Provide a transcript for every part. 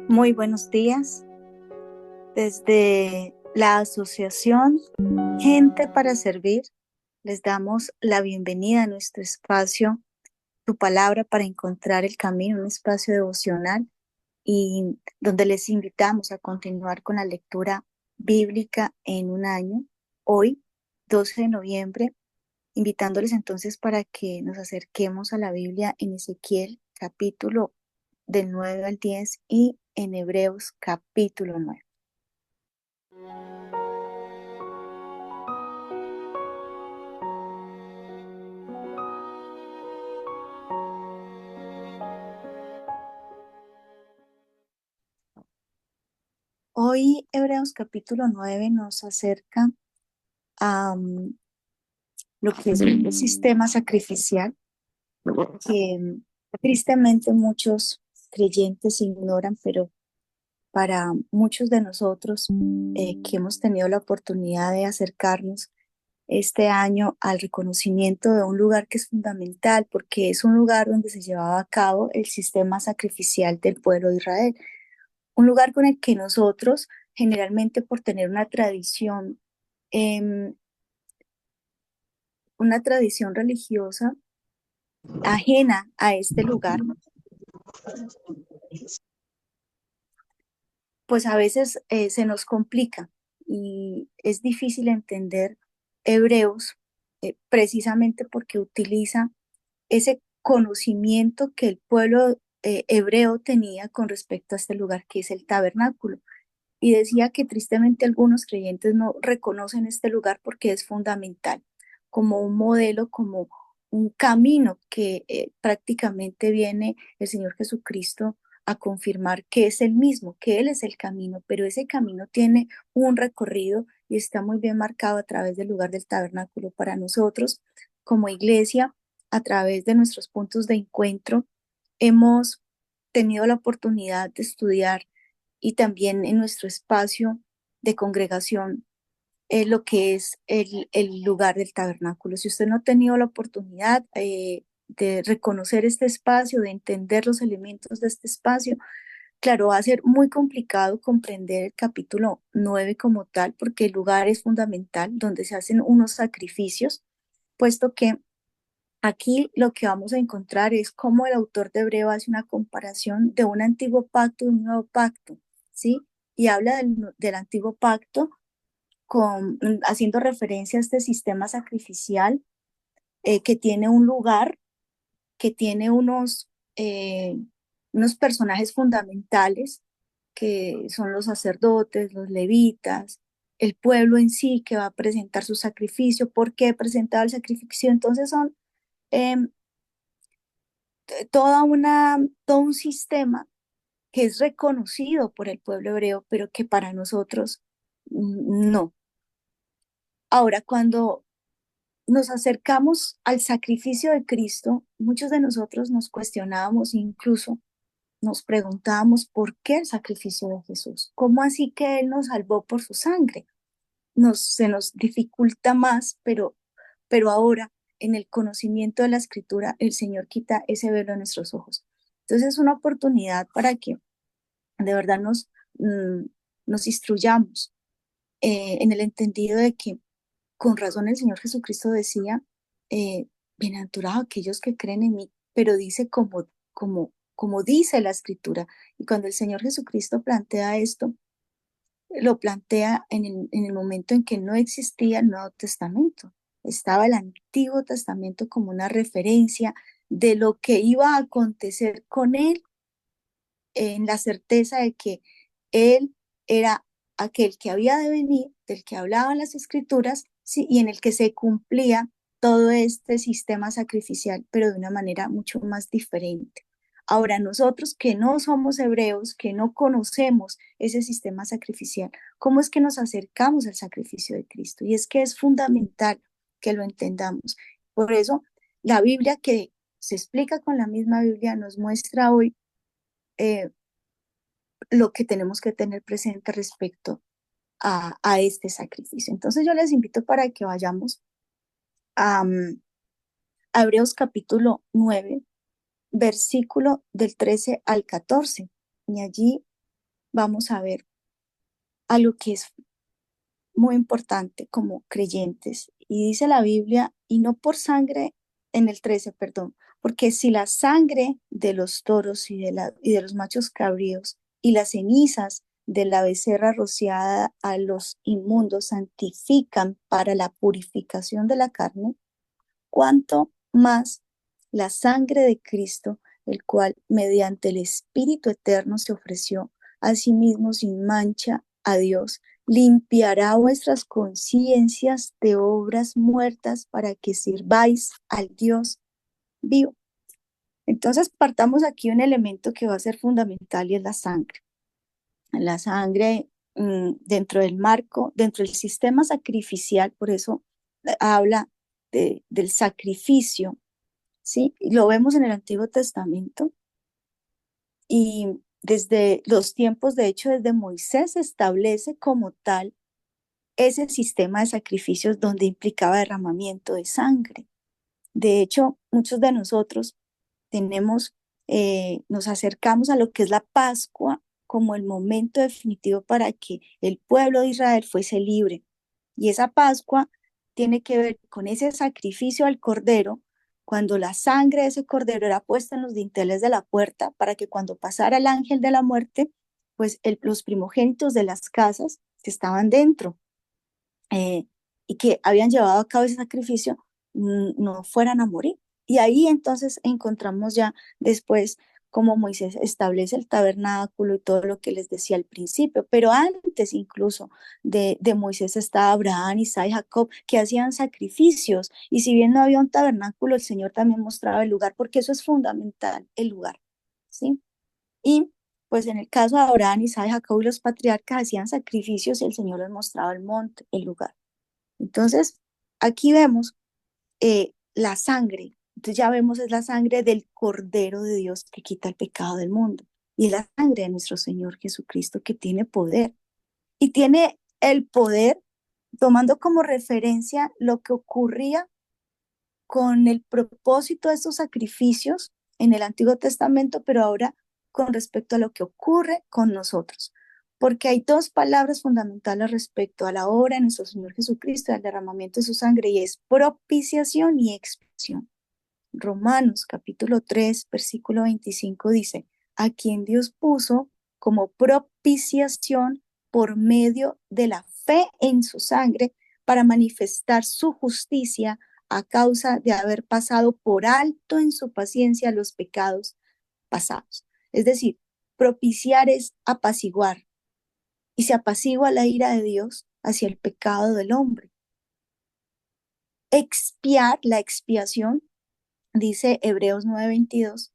Muy buenos días. Desde la asociación Gente para Servir, les damos la bienvenida a nuestro espacio, Tu Palabra para Encontrar el Camino, un espacio devocional y donde les invitamos a continuar con la lectura bíblica en un año. Hoy, 12 de noviembre, invitándoles entonces para que nos acerquemos a la Biblia en Ezequiel capítulo del 9 al 10 y en Hebreos capítulo 9. Hoy Hebreos capítulo 9 nos acerca a lo que es el sistema sacrificial que tristemente muchos creyentes ignoran, pero para muchos de nosotros que hemos tenido la oportunidad de acercarnos este año al reconocimiento de un lugar que es fundamental, porque es un lugar donde se llevaba a cabo el sistema sacrificial del pueblo de Israel, un lugar con el que nosotros generalmente por tener em, una tradición religiosa ajena a este lugar, pues a veces se nos complica y es difícil entender Hebreos precisamente porque utiliza ese conocimiento que el pueblo hebreo tenía con respecto a este lugar que es el tabernáculo. Y decía que tristemente algunos creyentes no reconocen este lugar porque es fundamental, como un modelo, como un camino que prácticamente viene el Señor Jesucristo a confirmar que es el mismo, que Él es el camino, pero ese camino tiene un recorrido y está muy bien marcado a través del lugar del tabernáculo para nosotros como iglesia, a través de nuestros puntos de encuentro. Hemos tenido la oportunidad de estudiar y también en nuestro espacio de congregación lo que es el lugar del tabernáculo. Si usted no ha tenido la oportunidad de reconocer este espacio, de entender los elementos de este espacio, claro, va a ser muy complicado comprender el capítulo 9 como tal, porque el lugar es fundamental, donde se hacen unos sacrificios, puesto que aquí lo que vamos a encontrar es cómo el autor de Hebreo hace una comparación de un antiguo pacto y un nuevo pacto, ¿sí? Y habla del antiguo pacto haciendo referencia a este sistema sacrificial que tiene un lugar, que tiene unos personajes fundamentales, que son los sacerdotes, los levitas, el pueblo en sí que va a presentar su sacrificio. ¿Por qué presentaba el sacrificio? Entonces son em, todo un sistema que es reconocido por el pueblo hebreo, pero que para nosotros no. Ahora, cuando nos acercamos al sacrificio de Cristo, muchos de nosotros nos cuestionábamos, incluso nos preguntábamos por qué el sacrificio de Jesús, cómo así que Él nos salvó por su sangre. Se nos dificulta más, pero ahora en el conocimiento de la Escritura, el Señor quita ese velo de nuestros ojos. Entonces es una oportunidad para que de verdad mm, nos instruyamos en el entendido de que con razón el Señor Jesucristo decía, bienaventurados aquellos que creen en mí, pero dice como dice la Escritura. Y cuando el Señor Jesucristo plantea esto, lo plantea en el momento en que no existía el Nuevo Testamento. Estaba el Antiguo Testamento como una referencia de lo que iba a acontecer con él, en la certeza de que él era aquel que había de venir, del que hablaban las escrituras, sí, y en el que se cumplía todo este sistema sacrificial, pero de una manera mucho más diferente. Ahora, nosotros que no somos hebreos, que no conocemos ese sistema sacrificial, ¿cómo es que nos acercamos al sacrificio de Cristo? Y es que es fundamental que lo entendamos. Por eso, la Biblia que se explica con la misma Biblia nos muestra hoy eh, lo que tenemos que tener presente respecto a este sacrificio. Entonces yo les invito para que vayamos a, a Hebreos capítulo 9, versículo del 13 al 14. Y allí vamos a ver algo que es muy importante como creyentes. Y dice la Biblia, y no por sangre, en el 13 perdón, porque si la sangre de los toros y de los machos cabríos y las cenizas de la becerra rociada a los inmundos santifican para la purificación de la carne, cuanto más la sangre de Cristo, el cual mediante el Espíritu Eterno se ofreció a sí mismo sin mancha a Dios, limpiará vuestras conciencias de obras muertas para que sirváis al Dios vivo. Entonces partamos aquí un elemento que va a ser fundamental y es la sangre. La sangre dentro del marco, dentro del sistema sacrificial, por eso habla del sacrificio. ¿Sí? Lo vemos en el Antiguo Testamento y desde los tiempos, de hecho, desde Moisés se establece como tal ese sistema de sacrificios donde implicaba derramamiento de sangre. De hecho, muchos de nosotros tenemos, nos acercamos a lo que es la Pascua como el momento definitivo para que el pueblo de Israel fuese libre. Y esa Pascua tiene que ver con ese sacrificio al cordero, cuando la sangre de ese cordero era puesta en los dinteles de la puerta para que cuando pasara el ángel de la muerte, pues los primogénitos de las casas que estaban dentro eh, y que habían llevado a cabo ese sacrificio no fueran a morir. Y ahí entonces encontramos ya después cómo Moisés establece el tabernáculo y todo lo que les decía al principio, pero antes incluso de Moisés estaba Abraham, Isaac y Jacob que hacían sacrificios y si bien no había un tabernáculo, el Señor también mostraba el lugar, porque eso es fundamental, el lugar, ¿sí? Y pues en el caso de Abraham, Isaac y Jacob y los patriarcas hacían sacrificios y el Señor les mostraba el monte, el lugar. Entonces, aquí vemos la sangre. Entonces ya vemos es la sangre del Cordero de Dios que quita el pecado del mundo. Y es la sangre de nuestro Señor Jesucristo que tiene poder. Y tiene el poder tomando como referencia lo que ocurría con el propósito de estos sacrificios en el Antiguo Testamento, pero ahora con respecto a lo que ocurre con nosotros. Porque hay dos palabras fundamentales respecto a la obra de nuestro Señor Jesucristo, al derramamiento de su sangre, y es propiciación y expiación. Romanos capítulo 3 versículo 25 dice, a quien Dios puso como propiciación por medio de la fe en su sangre para manifestar su justicia a causa de haber pasado por alto en su paciencia los pecados pasados. Es decir, propiciar es apaciguar y se apacigua la ira de Dios hacia el pecado del hombre. Expiar, la expiación, dice Hebreos 9:22,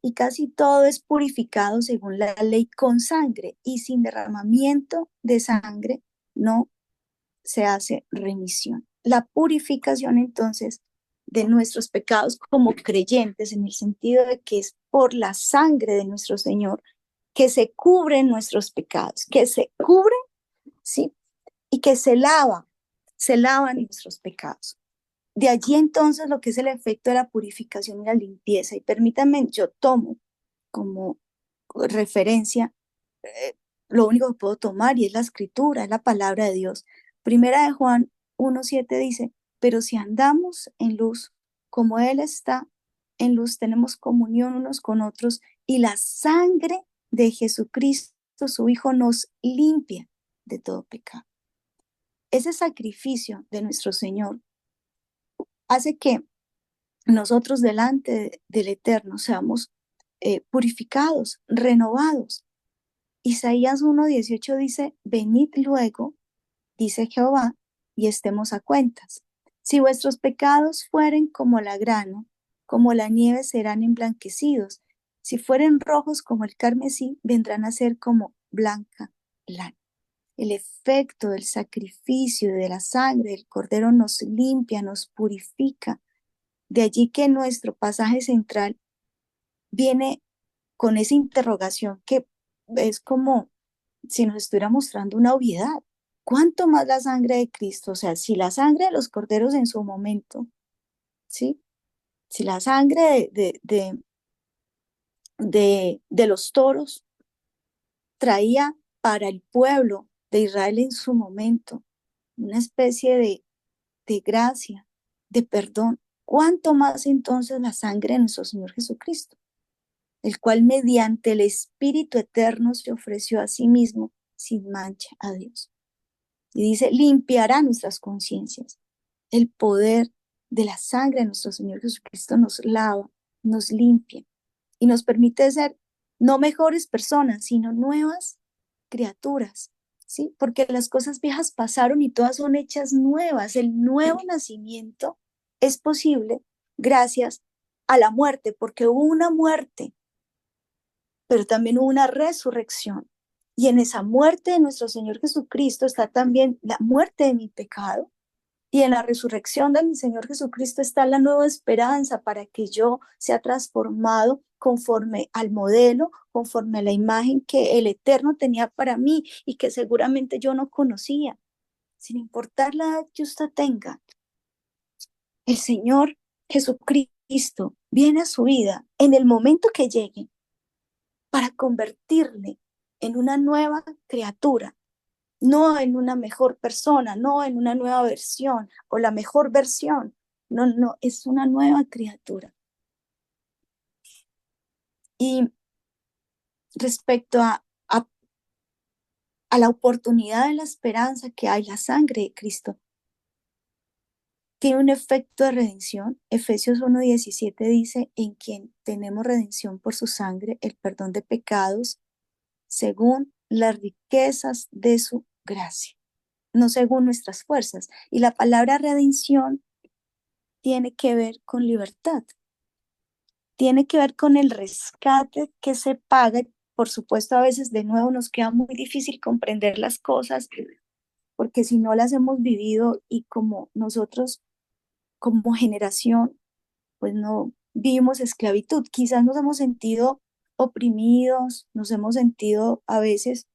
y casi todo es purificado según la ley con sangre, y sin derramamiento de sangre no se hace remisión. La purificación entonces de nuestros pecados como creyentes, en el sentido de que es por la sangre de nuestro Señor que se cubren nuestros pecados, que se cubren, ¿sí? Y que se lavan nuestros pecados. De allí entonces lo que es el efecto de la purificación y la limpieza. Y permítanme, yo tomo como referencia lo único que puedo tomar y es la escritura, es la palabra de Dios. Primera de Juan 1:7 dice, pero si andamos en luz, como Él está en luz, tenemos comunión unos con otros y la sangre de Jesucristo, su Hijo, nos limpia de todo pecado. Ese sacrificio de nuestro Señor hace que nosotros delante del Eterno seamos purificados, renovados. Isaías 1:18 dice, venid luego, dice Jehová, y estemos a cuentas. Si vuestros pecados fueren como la grano, como la nieve serán emblanquecidos. Si fueren rojos como el carmesí, vendrán a ser como blanca lana. El efecto del sacrificio y de la sangre del cordero nos limpia, nos purifica. De allí que nuestro pasaje central viene con esa interrogación que es como si nos estuviera mostrando una obviedad. ¿Cuánto más la sangre de Cristo? O sea, si la sangre de los corderos en su momento, ¿sí? Si la sangre de los toros traía para el pueblo de Israel en su momento una especie de gracia, de perdón. ¿Cuánto más entonces la sangre de nuestro Señor Jesucristo, el cual mediante el Espíritu eterno se ofreció a sí mismo sin mancha a Dios? Y dice, limpiará nuestras conciencias. El poder de la sangre de nuestro Señor Jesucristo nos lava, nos limpia y nos permite ser no mejores personas, sino nuevas criaturas, ¿sí? Porque las cosas viejas pasaron y todas son hechas nuevas. El nuevo nacimiento es posible gracias a la muerte, porque hubo una muerte, pero también hubo una resurrección. Y en esa muerte de nuestro Señor Jesucristo está también la muerte de mi pecado. Y en la resurrección de mi Señor Jesucristo está la nueva esperanza para que yo sea transformado conforme al modelo, conforme a la imagen que el Eterno tenía para mí y que seguramente yo no conocía. Sin importar la edad que usted tenga, el Señor Jesucristo viene a su vida en el momento que llegue para convertirle en una nueva criatura, no en una mejor persona, no en una nueva versión o la mejor versión. No, no, es una nueva criatura. Y respecto a la oportunidad de la esperanza que hay, la sangre de Cristo tiene un efecto de redención. Efesios 1:17 dice, en quien tenemos redención por su sangre, el perdón de pecados, según las riquezas de su gracia, no según nuestras fuerzas. Y la palabra redención tiene que ver con libertad, tiene que ver con el rescate que se paga. Por supuesto, a veces de nuevo nos queda muy difícil comprender las cosas porque si no las hemos vivido y como nosotros como generación, pues no vivimos esclavitud. Quizás nos hemos sentido oprimidos, nos hemos sentido a veces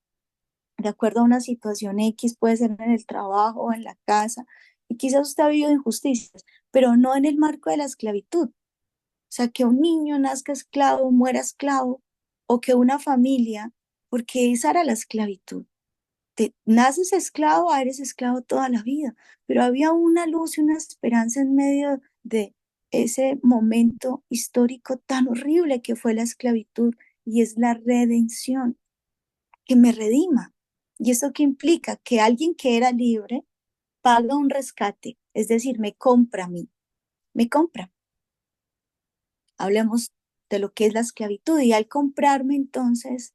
de acuerdo a una situación X, puede ser en el trabajo o en la casa, y quizás usted ha vivido injusticias, pero no en el marco de la esclavitud. O sea, que un niño nazca esclavo, muera esclavo, o que una familia, porque esa era la esclavitud. Te naces esclavo, eres esclavo toda la vida, pero había una luz y una esperanza en medio de ese momento histórico tan horrible que fue la esclavitud, y es la redención, que me redima. ¿Y eso qué implica? Que alguien que era libre paga un rescate, es decir, me compra a mí, me compra. Hablemos de lo que es la esclavitud, y al comprarme entonces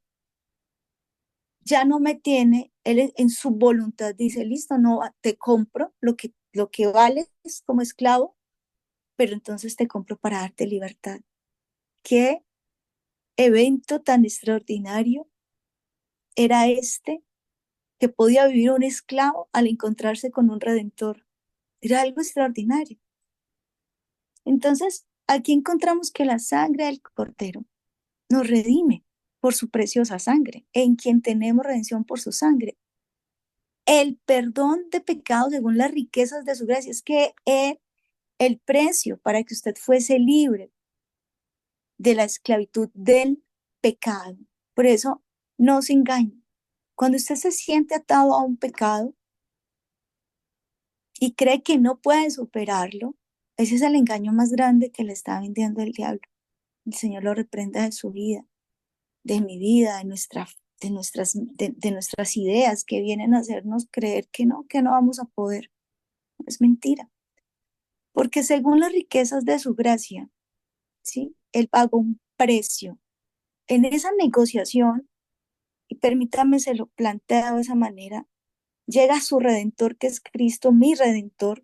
ya no me tiene, él en su voluntad dice, listo, no, te compro lo que vales como esclavo, pero entonces te compro para darte libertad. ¿Qué evento tan extraordinario era este, que podía vivir un esclavo al encontrarse con un redentor? Era algo extraordinario. Entonces, aquí encontramos que la sangre del Cordero nos redime por su preciosa sangre, en quien tenemos redención por su sangre. El perdón de pecados según las riquezas de su gracia, es que el precio para que usted fuese libre de la esclavitud del pecado. Por eso, no se engañe. Cuando usted se siente atado a un pecado y cree que no puede superarlo, ese es el engaño más grande que le está vendiendo el diablo. El Señor lo reprenda de su vida, de mi vida, de nuestras ideas que vienen a hacernos creer que no vamos a poder. Es mentira. Porque según las riquezas de su gracia, ¿sí? Él pagó un precio. En esa negociación, y permítame se lo planteo de esa manera, llega su redentor, que es Cristo, mi redentor,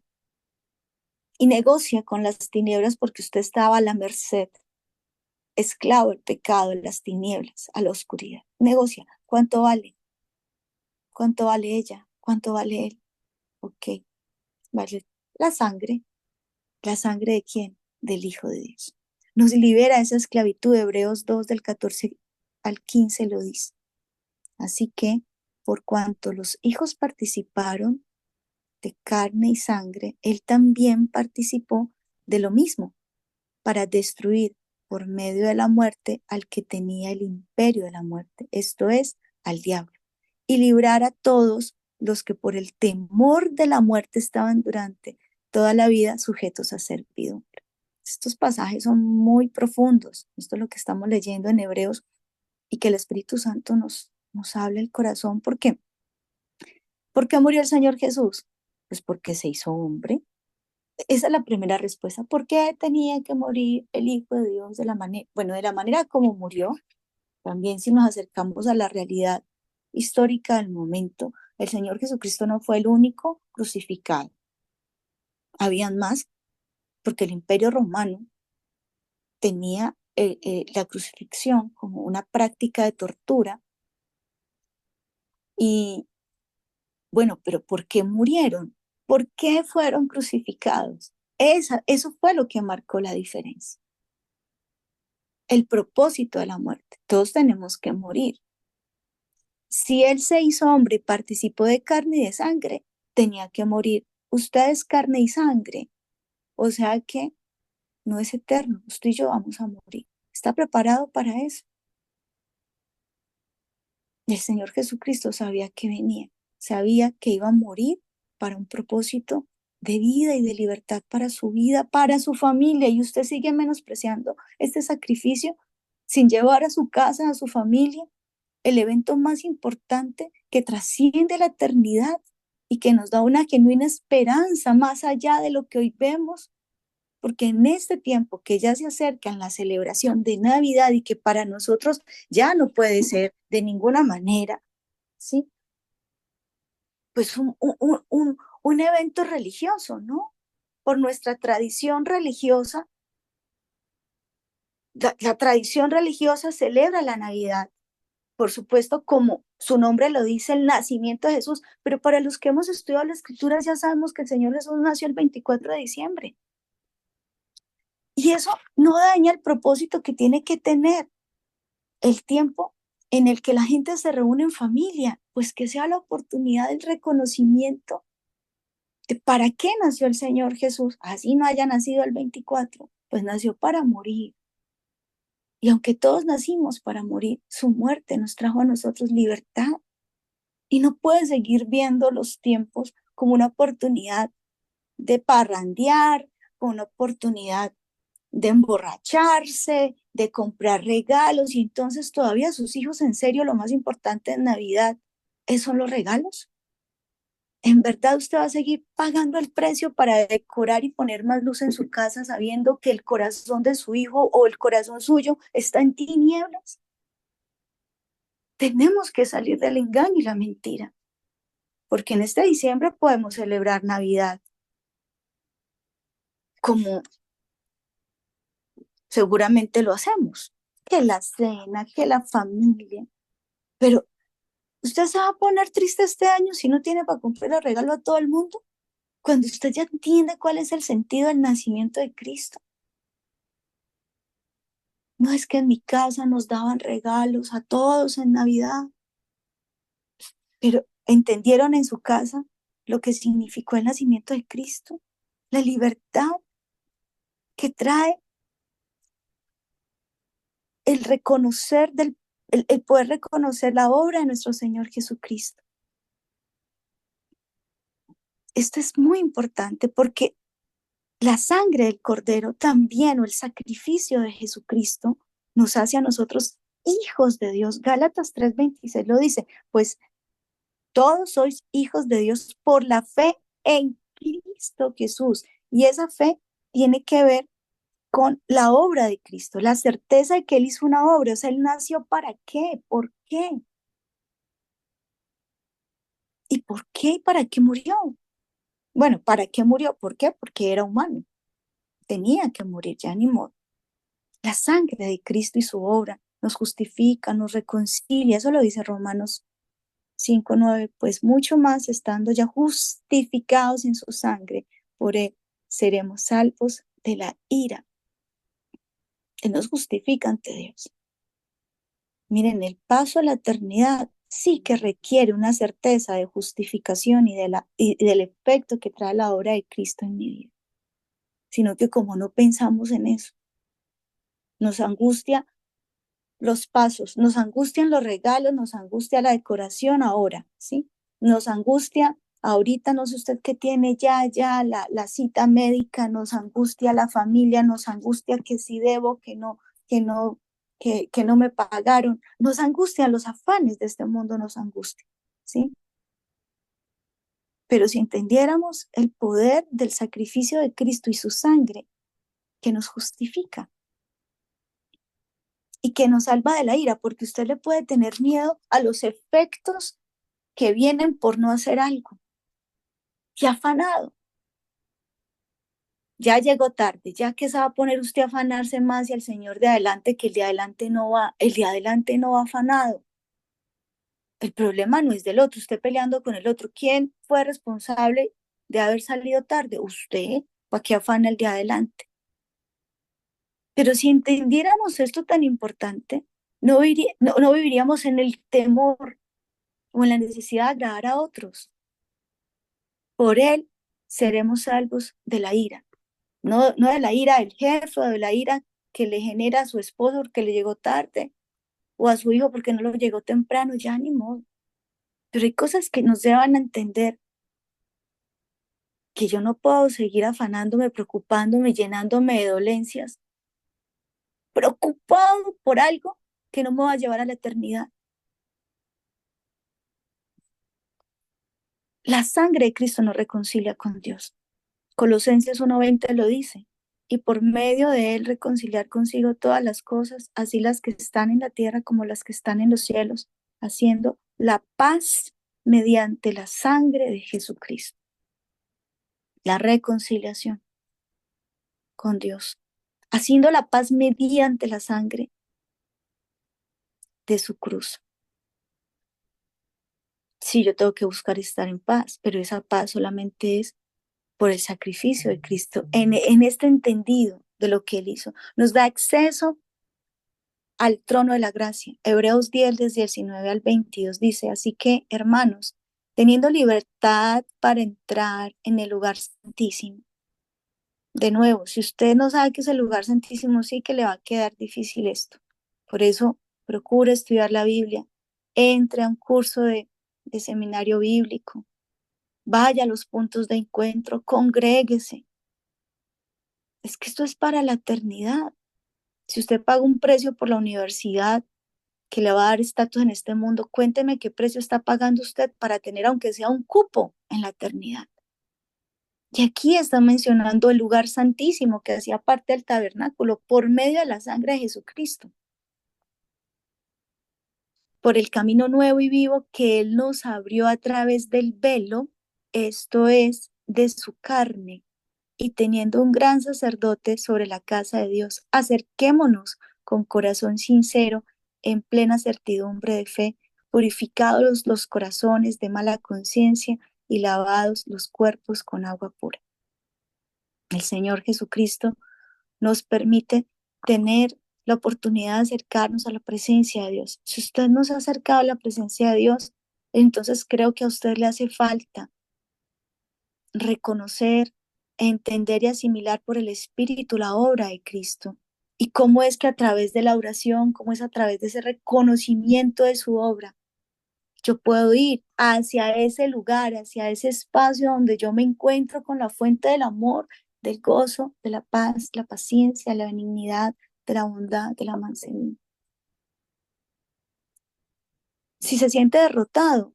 y negocia con las tinieblas porque usted estaba a la merced, esclavo del pecado, de las tinieblas, a la oscuridad. Negocia. ¿Cuánto vale? ¿Cuánto vale ella? ¿Cuánto vale él? Ok, vale la sangre. ¿La sangre de quién? Del Hijo de Dios. Nos libera esa esclavitud. Hebreos 2 del 14 al 15 lo dice. Así que, por cuanto los hijos participaron de carne y sangre, él también participó de lo mismo, para destruir por medio de la muerte al que tenía el imperio de la muerte, esto es, al diablo y librar a todos los que por el temor de la muerte estaban durante toda la vida sujetos a servidumbre. Estos pasajes son muy profundos. Esto es lo que estamos leyendo en Hebreos y que el Espíritu Santo nos hable el corazón. ¿Por qué? ¿Por qué murió el Señor Jesús? Pues porque se hizo hombre. Esa es la primera respuesta. ¿Por qué tenía que morir el Hijo de Dios de la manera, bueno, de la manera como murió? También si nos acercamos a la realidad histórica del momento, el Señor Jesucristo no fue el único crucificado. Habían más, porque el Imperio Romano tenía la crucifixión como una práctica de tortura. Y bueno, pero ¿por qué murieron? ¿Por qué fueron crucificados? Eso fue lo que marcó la diferencia. El propósito de la muerte. Todos tenemos que morir. Si Él se hizo hombre y participó de carne y de sangre, tenía que morir. Usted es carne y sangre. O sea que no es eterno. Usted y yo vamos a morir. ¿Está preparado para eso? El Señor Jesucristo sabía que venía. Sabía que iba a morir para un propósito de vida y de libertad para su vida, para su familia. Y usted sigue menospreciando este sacrificio sin llevar a su casa, a su familia, el evento más importante que trasciende la eternidad y que nos da una genuina esperanza más allá de lo que hoy vemos, porque en este tiempo que ya se acerca en la celebración de Navidad y que para nosotros ya no puede ser de ninguna manera, ¿sí? Pues un evento religioso, ¿no? Por nuestra tradición religiosa, la tradición religiosa celebra la Navidad, por supuesto, como su nombre lo dice, el nacimiento de Jesús, pero para los que hemos estudiado las escrituras ya sabemos que el Señor Jesús nació el 24 de diciembre. Y eso no daña el propósito que tiene que tener el tiempo en el que la gente se reúne en familia, pues que sea la oportunidad del reconocimiento de para qué nació el Señor Jesús. Así no haya nacido el 24, pues nació para morir. Y aunque todos nacimos para morir, su muerte nos trajo a nosotros libertad. Y no puede seguir viendo los tiempos como una oportunidad de parrandear, como una oportunidad de emborracharse, de comprar regalos y entonces todavía sus hijos, en serio, lo más importante en Navidad, ¿son los regalos? ¿En verdad usted va a seguir pagando el precio para decorar y poner más luz en su casa sabiendo que el corazón de su hijo o el corazón suyo está en tinieblas? Tenemos que salir del engaño y la mentira, porque en este diciembre podemos celebrar Navidad como seguramente lo hacemos, que la cena, que la familia, pero ¿usted se va a poner triste este año si no tiene para comprar el regalo a todo el mundo? Cuando usted ya entiende cuál es el sentido del nacimiento de Cristo. No es que en mi casa nos daban regalos a todos en Navidad, pero ¿entendieron en su casa lo que significó el nacimiento de Cristo? La libertad que trae el reconocer el poder reconocer la obra de nuestro Señor Jesucristo. Esto es muy importante porque la sangre del Cordero también, o el sacrificio de Jesucristo, nos hace a nosotros hijos de Dios. Gálatas 3:26 lo dice, pues todos sois hijos de Dios por la fe en Cristo Jesús. Y esa fe tiene que ver con la obra de Cristo, la certeza de que Él hizo una obra. O sea, Él nació ¿para qué? ¿Por qué? ¿Y por qué? ¿Y para qué murió? Bueno, ¿para qué murió? ¿Por qué? Porque era humano. Tenía que morir, ya ni modo. La sangre de Cristo y su obra nos justifica, nos reconcilia. Eso lo dice Romanos 5:9. Pues mucho más estando ya justificados en su sangre, por Él seremos salvos de la ira. Él nos justifica ante Dios. Miren, el paso a la eternidad sí que requiere una certeza de justificación y del efecto que trae la obra de Cristo en mi vida. Sino que como no pensamos en eso, nos angustia los pasos, nos angustian los regalos, nos angustia la decoración ahora, ¿sí? Nos angustia ahorita, no sé usted qué tiene ya la cita médica, nos angustia la familia, nos angustia que si debo, que no, que no me pagaron, nos angustian los afanes de este mundo, nos angustia, ¿sí? Pero si entendiéramos el poder del sacrificio de Cristo y su sangre que nos justifica y que nos salva de la ira, porque usted le puede tener miedo a los efectos que vienen por no hacer algo. Y afanado, ya llegó tarde, ya que se va a poner usted a afanarse más y al señor de adelante, que el de adelante no va afanado. El problema no es del otro, usted peleando con el otro. ¿Quién fue responsable de haber salido tarde? Usted, ¿para qué afana el de adelante? Pero si entendiéramos esto tan importante, no viviríamos en el temor o en la necesidad de agradar a otros. Por él seremos salvos de la ira. No de la ira del jefe o de la ira que le genera a su esposo porque le llegó tarde o a su hijo porque no lo llegó temprano, ya ni modo. Pero hay cosas que nos llevan a entender que yo no puedo seguir afanándome, preocupándome, llenándome de dolencias, preocupado por algo que no me va a llevar a la eternidad. La sangre de Cristo nos reconcilia con Dios. Colosenses 1:20 lo dice. Y por medio de él reconciliar consigo todas las cosas, así las que están en la tierra como las que están en los cielos, haciendo la paz mediante la sangre de Jesucristo. La reconciliación con Dios. Haciendo la paz mediante la sangre de su cruz. Sí, yo tengo que buscar estar en paz, pero esa paz solamente es por el sacrificio de Cristo, en este entendido de lo que Él hizo. Nos da acceso al trono de la gracia. Hebreos 10, desde 19 al 22 dice, así que, hermanos, teniendo libertad para entrar en el lugar santísimo. De nuevo, si usted no sabe qué es el lugar santísimo, sí que le va a quedar difícil esto. Por eso, procure estudiar la Biblia, entre a un curso de seminario bíblico, vaya a los puntos de encuentro, congréguese. Es que esto es para la eternidad. Si usted paga un precio por la universidad que le va a dar estatus en este mundo, cuénteme qué precio está pagando usted para tener, aunque sea un cupo en la eternidad. Y aquí está mencionando el lugar santísimo que hacía parte del tabernáculo por medio de la sangre de Jesucristo, por el camino nuevo y vivo que Él nos abrió a través del velo, esto es, de su carne, y teniendo un gran sacerdote sobre la casa de Dios, acerquémonos con corazón sincero, en plena certidumbre de fe, purificados los corazones de mala conciencia y lavados los cuerpos con agua pura. El Señor Jesucristo nos permite tener la oportunidad de acercarnos a la presencia de Dios. Si usted no se ha acercado a la presencia de Dios, entonces creo que a usted le hace falta reconocer, entender y asimilar por el Espíritu la obra de Cristo. Y cómo es que a través de la oración, cómo es a través de ese reconocimiento de su obra, yo puedo ir hacia ese lugar, hacia ese espacio donde yo me encuentro con la fuente del amor, del gozo, de la paz, la paciencia, la benignidad, de la bondad, de la mansedumbre. Si se siente derrotado,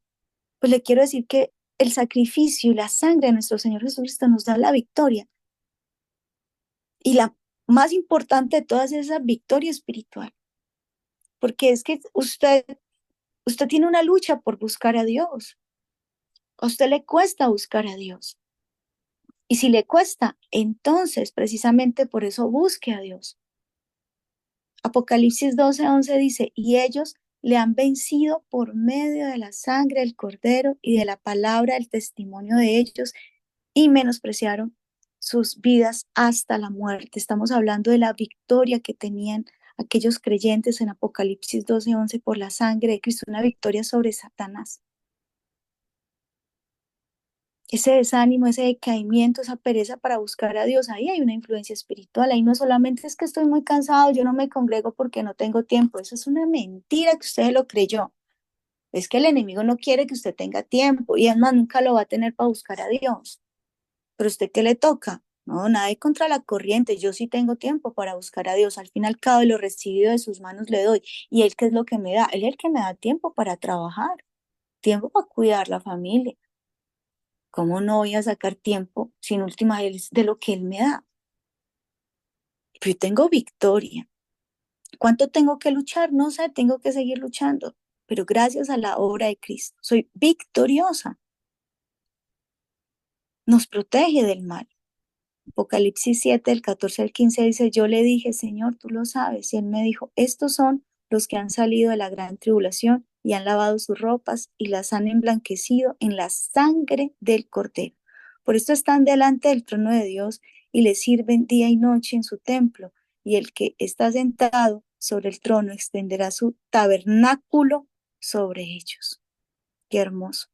pues le quiero decir que el sacrificio y la sangre de nuestro Señor Jesucristo nos da la victoria. Y la más importante de todas es esa victoria espiritual. Porque es que usted tiene una lucha por buscar a Dios. A usted le cuesta buscar a Dios. Y si le cuesta, entonces precisamente por eso busque a Dios. Apocalipsis 12:11 dice, y ellos le han vencido por medio de la sangre del Cordero y de la palabra del testimonio de ellos y menospreciaron sus vidas hasta la muerte. Estamos hablando de la victoria que tenían aquellos creyentes en Apocalipsis 12:11 por la sangre de Cristo, una victoria sobre Satanás. ese desánimo, ese decaimiento, esa pereza para buscar a Dios, ahí hay una influencia espiritual, ahí no solamente es que estoy muy cansado, yo no me congrego porque no tengo tiempo, eso es una mentira que usted lo creyó, es que el enemigo no quiere que usted tenga tiempo y además nunca lo va a tener para buscar a Dios, pero usted qué le toca, no, nada de contra la corriente, yo sí tengo tiempo para buscar a Dios, al fin y al cabo de lo recibido de sus manos le doy, y Él qué es lo que me da, Él es el que me da tiempo para trabajar, tiempo para cuidar la familia. ¿Cómo no voy a sacar tiempo sin última es de lo que Él me da? Yo tengo victoria. ¿Cuánto tengo que luchar? No sé, tengo que seguir luchando, pero gracias a la obra de Cristo, soy victoriosa. Nos protege del mal. Apocalipsis 7, del 14 al 15 dice, yo le dije, Señor, tú lo sabes. Y él me dijo, estos son los que han salido de la gran tribulación y han lavado sus ropas y las han emblanquecido en la sangre del Cordero. Por esto están delante del trono de Dios y le sirven día y noche en su templo. Y el que está sentado sobre el trono extenderá su tabernáculo sobre ellos. Qué hermoso.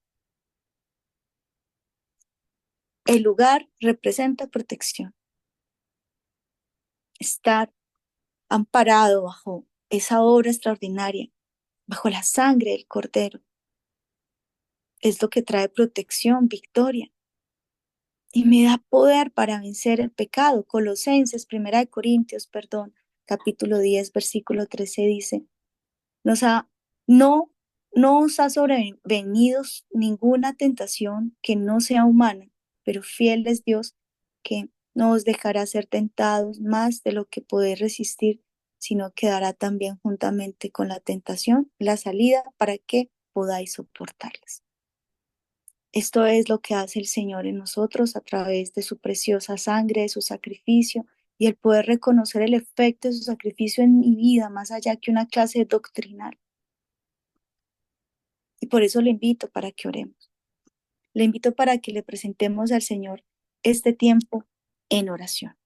El lugar representa protección. Estar amparado bajo esa obra extraordinaria, bajo la sangre del Cordero, es lo que trae protección, victoria. Y me da poder para vencer el pecado. Colosenses, Primera de Corintios, perdón, capítulo 10 versículo 13 dice, nos ha, no, no os ha sobrevenido ninguna tentación que no sea humana, pero fiel es Dios que no os dejará ser tentados más de lo que podéis resistir, sino que dará también juntamente con la tentación la salida para que podáis soportarlas. Esto es lo que hace el Señor en nosotros a través de su preciosa sangre, de su sacrificio y el poder reconocer el efecto de su sacrificio en mi vida, más allá que una clase doctrinal. Y por eso le invito para que oremos. Le invito para que le presentemos al Señor este tiempo en oración.